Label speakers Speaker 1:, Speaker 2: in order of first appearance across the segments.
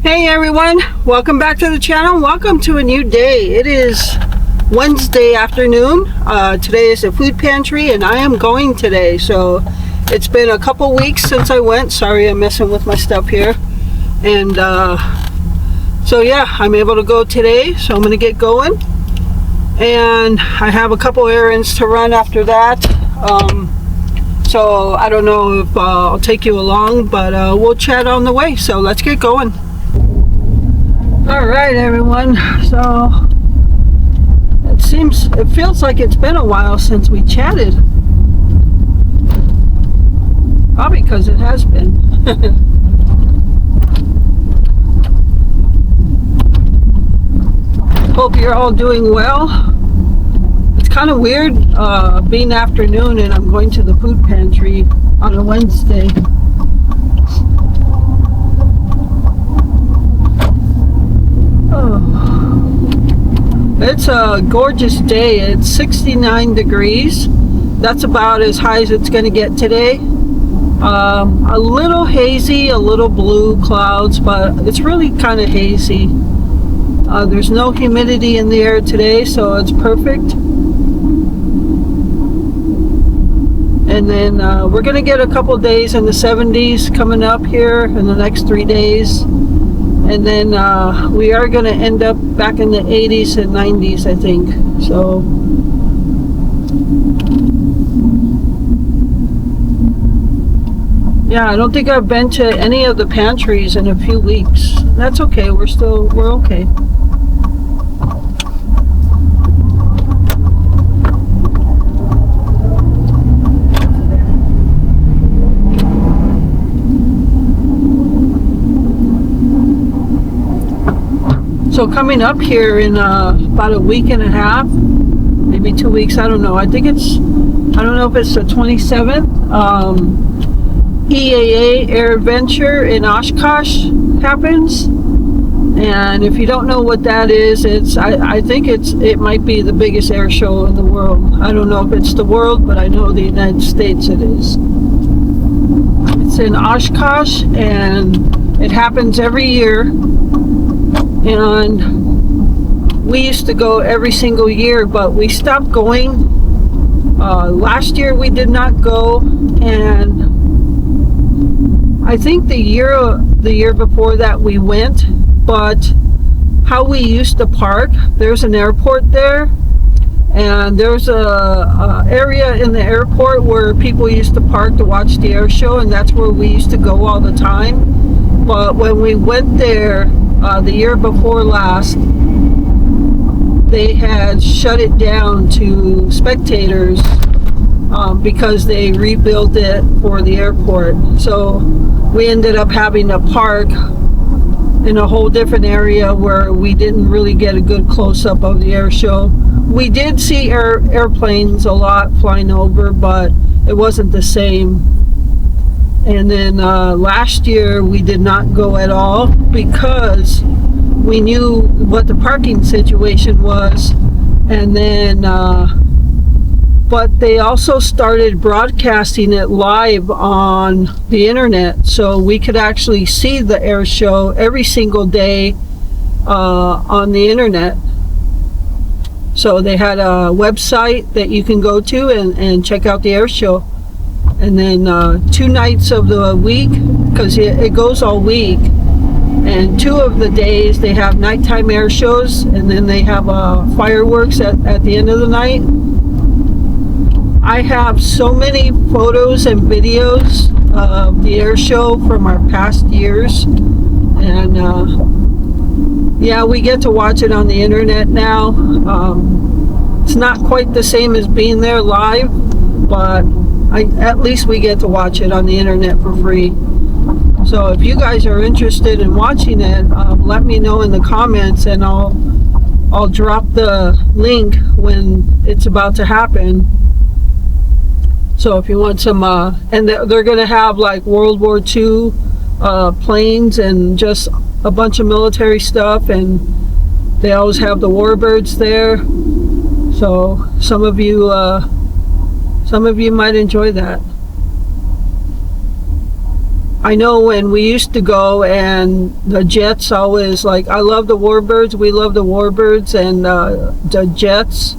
Speaker 1: Hey everyone, welcome back to the channel. Welcome to a new day. It is Wednesday afternoon. Today is a food pantry and I am going today. So it's been a couple weeks since I went. Sorry, I'm messing with my stuff here. And so yeah, I'm able to go today. So I'm going to get going. And I have a couple errands to run after that. So I don't know if I'll take you along, but we'll chat on the way. So let's get going. All right, everyone. So it feels like it's been a while since we chatted. Probably because it has been. Hope you're all doing well. It's kind of weird being afternoon and I'm going to the food pantry on a Wednesday. It's a gorgeous day. It's 69 degrees. That's about as high as it's going to get today. A little hazy, a little blue clouds, but it's really kind of hazy. There's no humidity in the air today, so it's perfect. And then we're going to get a couple days in the 70s coming up here in the next 3 days. And then we are going to end up back in the 80s and 90s, I think. So yeah, I don't think I've been to any of the pantries in a few weeks. That's okay. We're okay. So coming up here in about a week and a half, maybe 2 weeks, I don't know. I don't know if it's the 27th. EAA Air Adventure in Oshkosh happens. And if you don't know what that is, I think it might be the biggest air show in the world. I don't know if it's the world, but I know the United States it is. It's in Oshkosh and it happens every year. And we used to go every single year, but we stopped going. Last year we did not go, and I think the year before that we went. But how we used to park, there's an airport there, and there's a area in the airport where people used to park to watch the air show, and that's where we used to go all the time. But when we went there the year before last, they had shut it down to spectators because they rebuilt it for the airport. So we ended up having to park in a whole different area where we didn't really get a good close-up of the air show. We did see airplanes a lot flying over, but it wasn't the same. And then last year we did not go at all because we knew what the parking situation was. And then but they also started broadcasting it live on the internet, so we could actually see the air show every single day on the internet. So they had a website that you can go to and check out the air show. And then 2 nights of the week, because it goes all week, and 2 of the days they have nighttime air shows, and then they have fireworks at the end of the night. I have so many photos and videos of the air show from our past years, and yeah, we get to watch it on the internet now. It's not quite the same as being there live, but at least we get to watch it on the internet for free. So if you guys are interested in watching it, let me know in the comments, and I'll drop the link when it's about to happen. So if you want some, and they're going to have like World War II planes and just a bunch of military stuff, and they always have the warbirds there. So some of you might enjoy that. I know when we used to go and the Jets always, like, I love the Warbirds, we love the Warbirds and the Jets,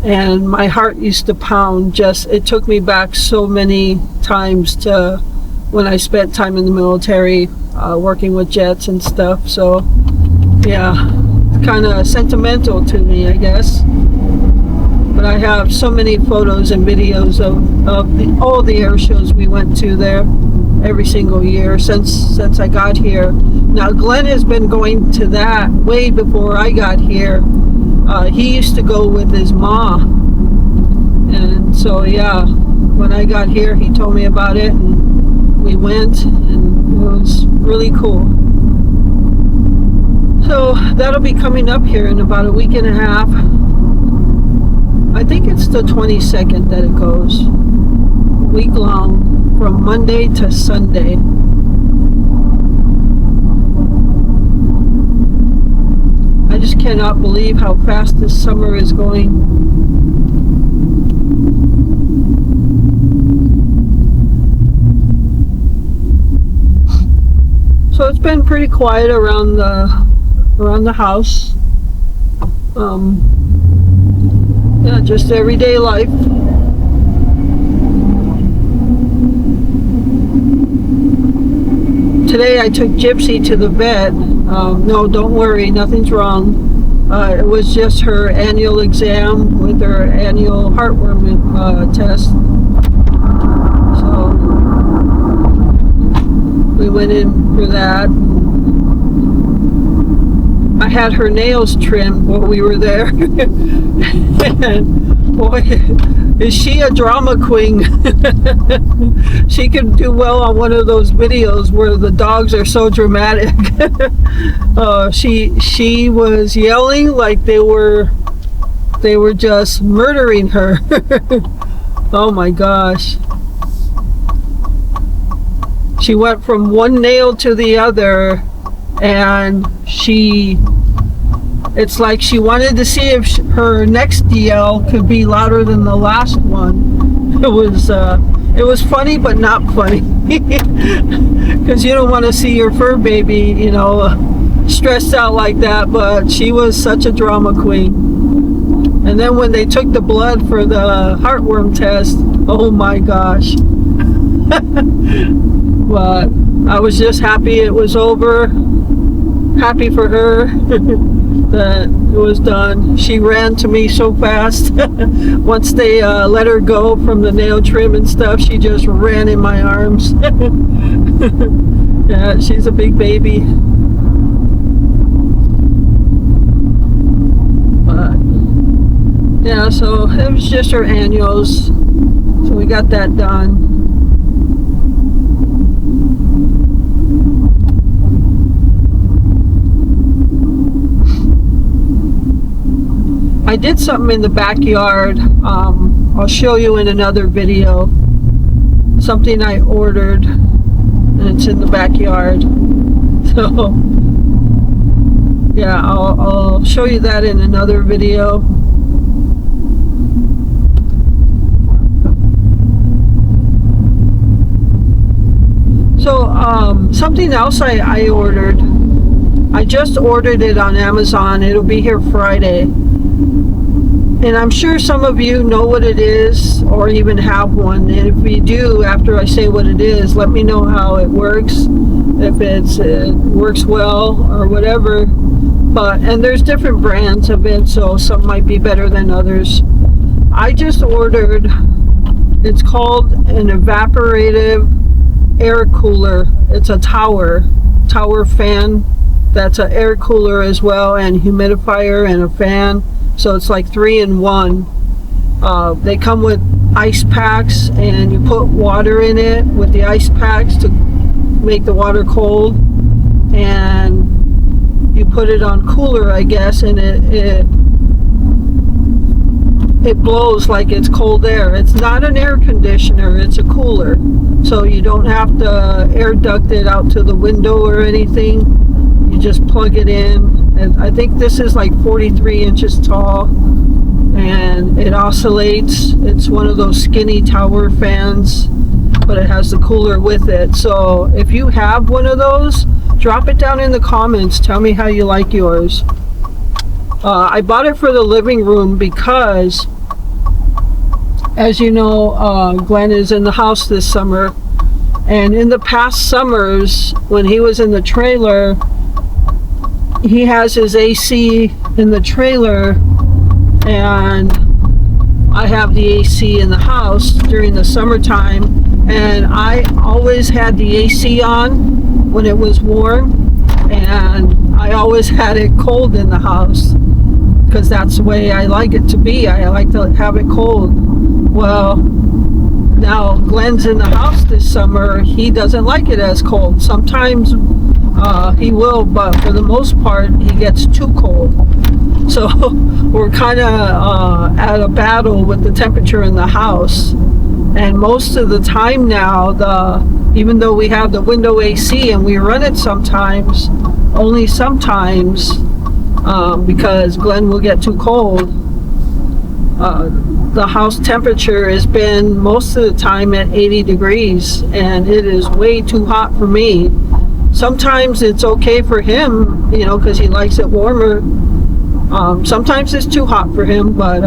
Speaker 1: and my heart used to pound. Just, it took me back so many times to when I spent time in the military working with jets and stuff. So yeah, it's kind of sentimental to me, I guess. But I have so many photos and videos of all the air shows we went to there every single year since I got here. Now Glenn has been going to that way before I got here. He used to go with his mom, and so yeah, when I got here he told me about it and we went, and it was really cool. So that'll be coming up here in about a week and a half. I think it's the 22nd that it goes, week long, from Monday to Sunday. I just cannot believe how fast this summer is going. So it's been pretty quiet around the house. Yeah, just everyday life. Today I took Gypsy to the vet. No, don't worry, nothing's wrong. It was just her annual exam with her annual heartworm test. So we went in for that. I had her nails trimmed while we were there. And boy, is she a drama queen. She could do well on one of those videos where the dogs are so dramatic. She was yelling like they were just murdering her. Oh my gosh. She went from one nail to the other, and it's like she wanted to see if her next yell could be louder than the last one. It was funny, but not funny. Because you don't want to see your fur baby, you know, stressed out like that. But she was such a drama queen. And then when they took the blood for the heartworm test, oh my gosh. But I was just happy it was over. Happy for her that it was done. She ran to me so fast. Once they let her go from the nail trim and stuff, she just ran in my arms. Yeah, she's a big baby. But yeah, so it was just her annuals. So we got that done. I did something in the backyard. I'll show you in another video. Something I ordered, and it's in the backyard. So yeah, I'll show you that in another video. So something else I ordered. I just ordered it on Amazon. It'll be here Friday. And I'm sure some of you know what it is or even have one. And if you do, after I say what it is, let me know how it works. If it works well or whatever. And there's different brands of it, so some might be better than others. I just ordered, it's called an evaporative air cooler. It's a tower fan. That's an air cooler as well, and humidifier and a fan. So it's like 3-in-1. They come with ice packs, and you put water in it with the ice packs to make the water cold, and you put it on cooler, I guess, and it blows like it's cold air. It's not an air conditioner, it's a cooler. So you don't have to air duct it out to the window or anything. You just plug it in. And I think this is like 43 inches tall, and it oscillates. It's one of those skinny tower fans. but it has the cooler with it. So if you have one of those, drop it down in the comments. Tell me how you like yours. I bought it for the living room because, as you know, Glenn is in the house this summer, and in the past summers when he was in the trailer, he has his AC in the trailer, and I have the AC in the house during the summertime, and I always had the AC on when it was warm, and I always had it cold in the house because that's the way I like it to be. I like to have it cold. Well, now Glenn's in the house this summer. He doesn't like it as cold. Sometimes he will, but for the most part he gets too cold. So we're kind of at a battle with the temperature in the house. And most of the time now, even though we have the window AC and we run it sometimes, only sometimes, because Glenn will get too cold, the house temperature has been most of the time at 80 degrees, and it is way too hot for me. Sometimes it's okay for him, you know, because he likes it warmer. Sometimes it's too hot for him, but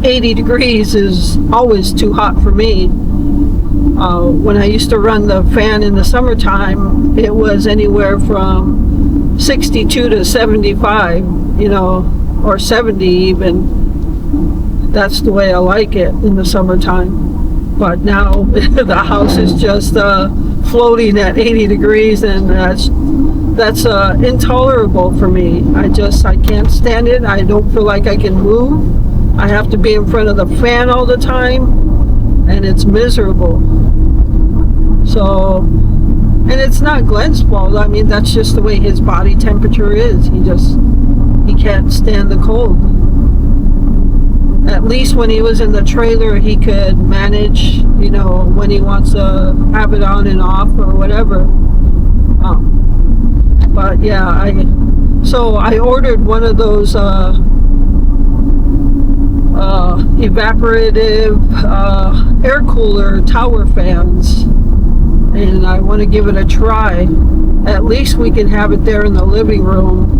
Speaker 1: 80 degrees is always too hot for me. When I used to run the fan in the summertime, it was anywhere from 62 to 75, you know, or 70 even. That's the way I like it in the summertime. But now the house is just floating at 80 degrees, and that's intolerable for me. I can't stand it. I don't feel like I can move. I have to be in front of the fan all the time, and it's miserable. So, and it's not Glenn's fault. I mean, that's just the way his body temperature is. He can't stand the cold. At least when he was in the trailer, he could manage, you know, when he wants to have it on and off or whatever. But yeah, so I ordered one of those evaporative air cooler tower fans, and I want to give it a try. At least we can have it there in the living room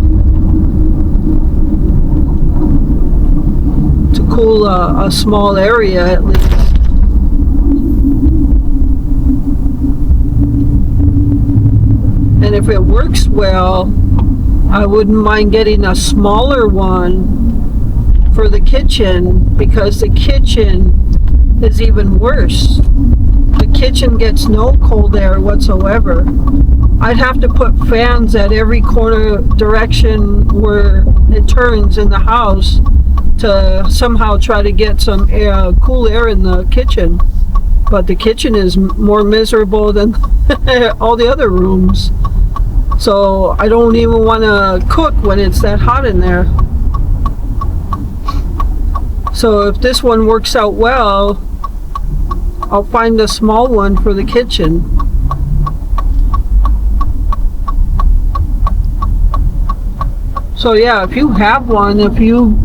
Speaker 1: to cool a small area at least. And if it works well, I wouldn't mind getting a smaller one for the kitchen, because the kitchen is even worse. The kitchen gets no cold air whatsoever. I'd have to put fans at every corner direction where it turns in the house to somehow try to get some cool air in the kitchen. But the kitchen is more miserable than all the other rooms. So I don't even want to cook when it's that hot in there. So if this one works out well, I'll find a small one for the kitchen. So yeah, if you have one, if you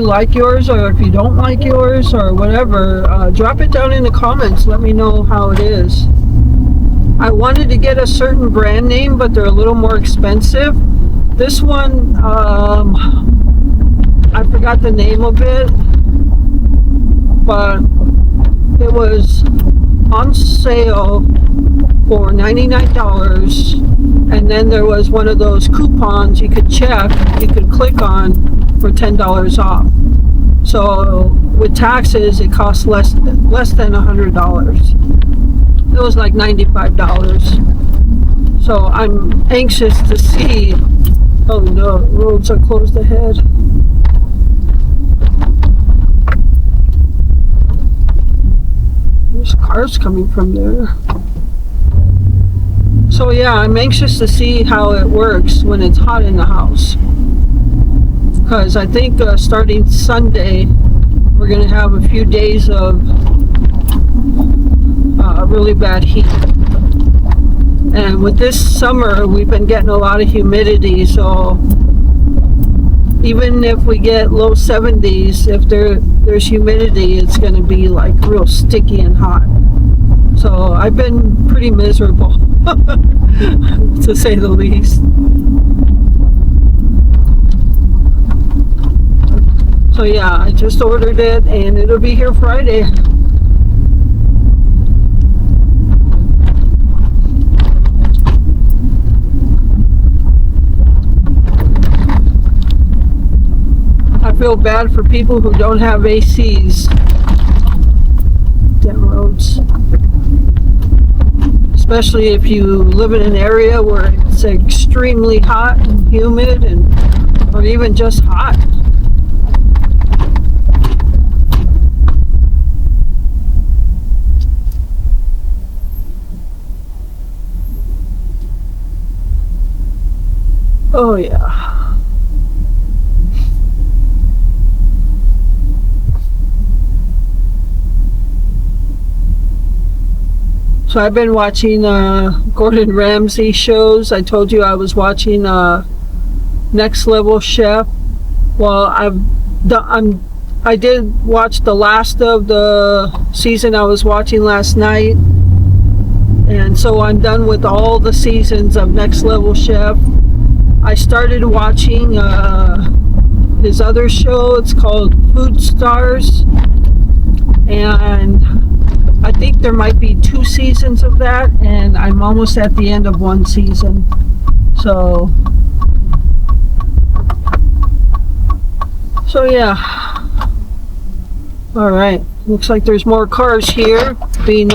Speaker 1: like yours, or if you don't like yours, or whatever, drop it down in the comments. Let me know how it is. I wanted to get a certain brand name, but they're a little more expensive. This one, I forgot the name of it, but it was on sale for $99, and then there was one of those coupons you could check, you could click on for $10 off. So with taxes, it costs less than $100. It was like $95. So I'm anxious to see. Oh no, roads are closed ahead. There's cars coming from there. So yeah, I'm anxious to see how it works when it's hot in the house. Because I think starting Sunday, we're going to have a few days of really bad heat. And with this summer, we've been getting a lot of humidity, so even if we get low 70s, if there's humidity, it's going to be like real sticky and hot. So I've been pretty miserable, to say the least. So yeah, I just ordered it and it'll be here Friday. I feel bad for people who don't have ACs. Damn roads. Especially if you live in an area where it's extremely hot and humid, or even just hot. Oh yeah. So I've been watching Gordon Ramsay shows. I told you I was watching Next Level Chef. Well, I did watch the last of the season I was watching last night, and so I'm done with all the seasons of Next Level Chef. I started watching his other show. It's called Food Stars, and I think there might be 2 seasons of that, and I'm almost at the end of 1 season. So yeah. All right, looks like there's more cars here, being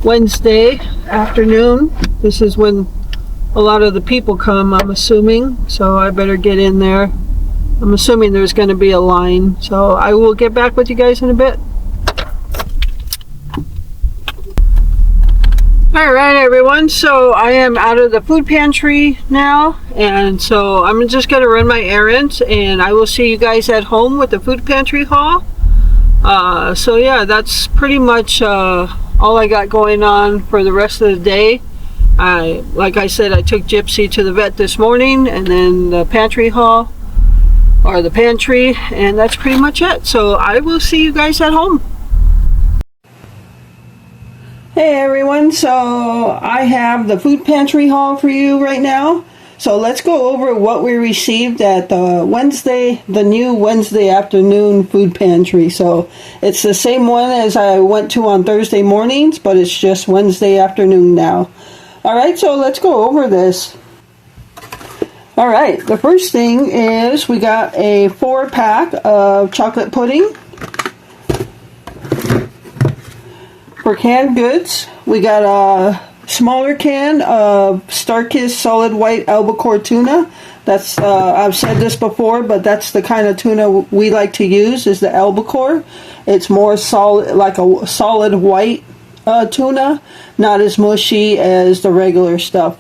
Speaker 1: Wednesday afternoon. This is when a lot of the people come, I'm assuming, so I better get in there. I'm assuming there's going to be a line, so I will get back with you guys in a bit. Alright everyone, so I am out of the food pantry now, and so I'm just going to run my errands, and I will see you guys at home with the food pantry haul. So yeah, that's pretty much all I got going on for the rest of the day. Like I said, I took Gypsy to the vet this morning, and then the pantry haul, or the pantry, and that's pretty much it. So I will see you guys at home. Hey everyone, so I have the food pantry haul for you right now. So let's go over what we received at the new Wednesday afternoon food pantry. So it's the same one as I went to on Thursday mornings, but it's just Wednesday afternoon now. Alright, so let's go over this. Alright, the first thing is we got a 4-pack of chocolate pudding. For canned goods, we got a smaller can of Starkist solid white albacore tuna. That's I've said this before, but that's the kind of tuna we like to use, is the albacore. It's more solid, like a solid white tuna, not as mushy as the regular stuff.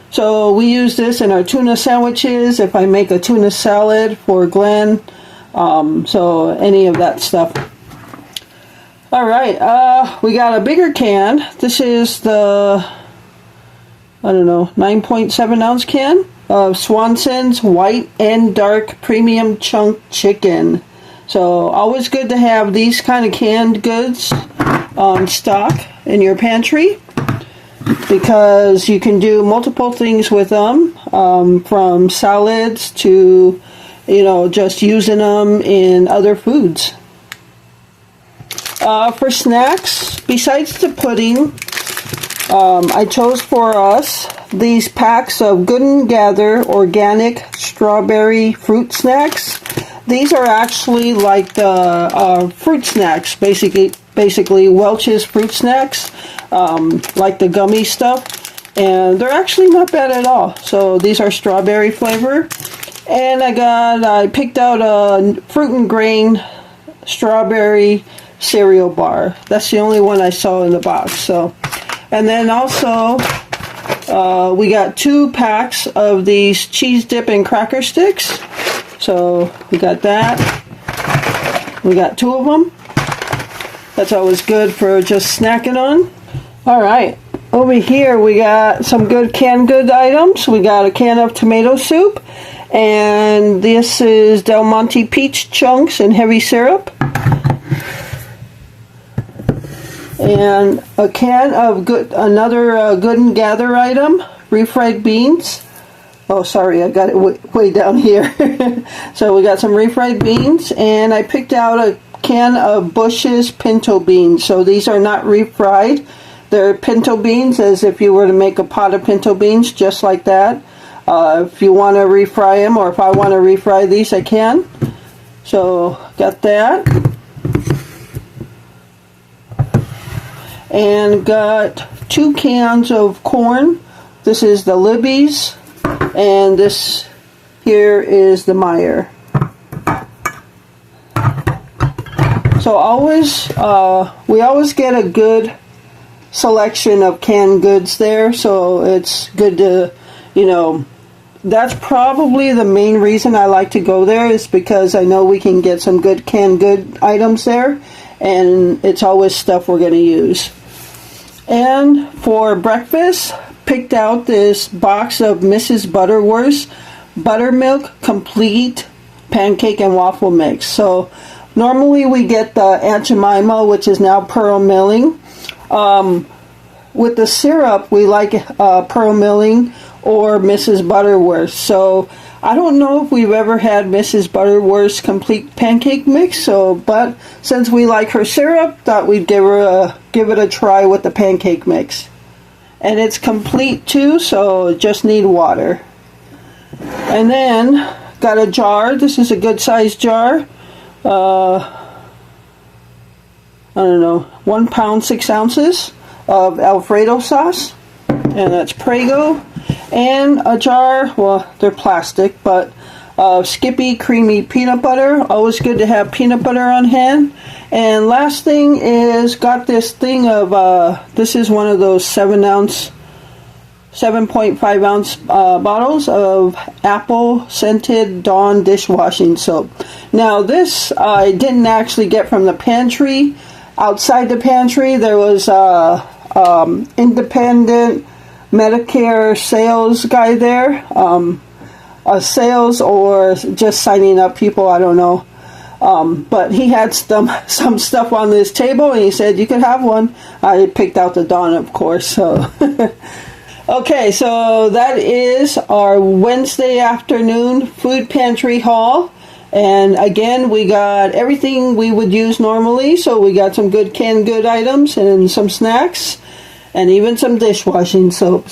Speaker 1: So we use this in our tuna sandwiches, if I make a tuna salad for Glenn, so any of that stuff. Alright, we got a bigger can. This is the, 9.7 ounce can of Swanson's white and dark premium chunk chicken. So always good to have these kind of canned goods on stock in your pantry, because you can do multiple things with them, from salads to, just using them in other foods. For snacks, besides the pudding, I chose for us these packs of Good and Gather organic strawberry fruit snacks. These are actually like the fruit snacks, basically Welch's fruit snacks, like the gummy stuff, and they're actually not bad at all. So these are strawberry flavor, and I picked out a fruit and grain strawberry cereal bar. That's the only one I saw in the box. So, and then also we got 2 packs of these cheese dip and cracker sticks. So we got that. We got 2 of them. That's always good for just snacking on. All right, over here we got some good canned good items. We got a can of tomato soup, And this is Del Monte peach chunks and heavy syrup. And a can of another Good and Gather item, refried beans. Oh, sorry, I got it way down here. So we got some refried beans, and I picked out a can of Bush's pinto beans. So these are not refried. They're pinto beans, as if you were to make a pot of pinto beans, just like that. If you want to refry them, or if I want to refry these, I can. So, got that. And got 2 cans of corn. This is the Libby's, and this here is the Meyer. So we always get a good selection of canned goods there, so it's good to, that's probably the main reason I like to go there, is because I know we can get some good canned good items there, and it's always stuff we're going to use. And for breakfast, picked out this box of Mrs. Butterworth's Buttermilk Complete Pancake and Waffle Mix. So normally we get the Aunt Jemima, which is now Pearl Milling. With the syrup, we like Pearl Milling or Mrs. Butterworth. So I don't know if we've ever had Mrs. Butterworth's Complete Pancake Mix. But since we like her syrup, thought we'd give it a try with the pancake mix. And it's complete too, so just need water. And then got a jar. This is a good sized jar. I don't know, 1 pound 6 ounces of Alfredo sauce, and that's Prego. And a jar, well, they're plastic, but Skippy creamy peanut butter. Always good to have peanut butter on hand. And last thing is, got this thing of this is one of those 7.5 ounce bottles of apple scented Dawn dishwashing soap. Now this I didn't actually get from the pantry. Outside the pantry there was independent Medicare sales guy there, sales or just signing up people, I don't know. But he had some stuff on this table, and he said you could have one. I picked out the Dawn, of course. So okay, so that is our Wednesday afternoon food pantry haul. And again, we got everything we would use normally. So we got some good canned good items and some snacks, and even some dishwashing soap.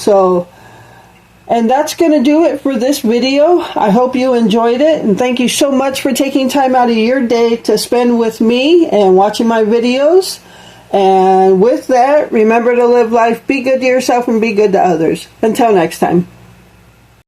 Speaker 1: And that's going to do it for this video. I hope you enjoyed it, and thank you so much for taking time out of your day to spend with me and watching my videos. And with that, remember to live life, be good to yourself, and be good to others. Until next time.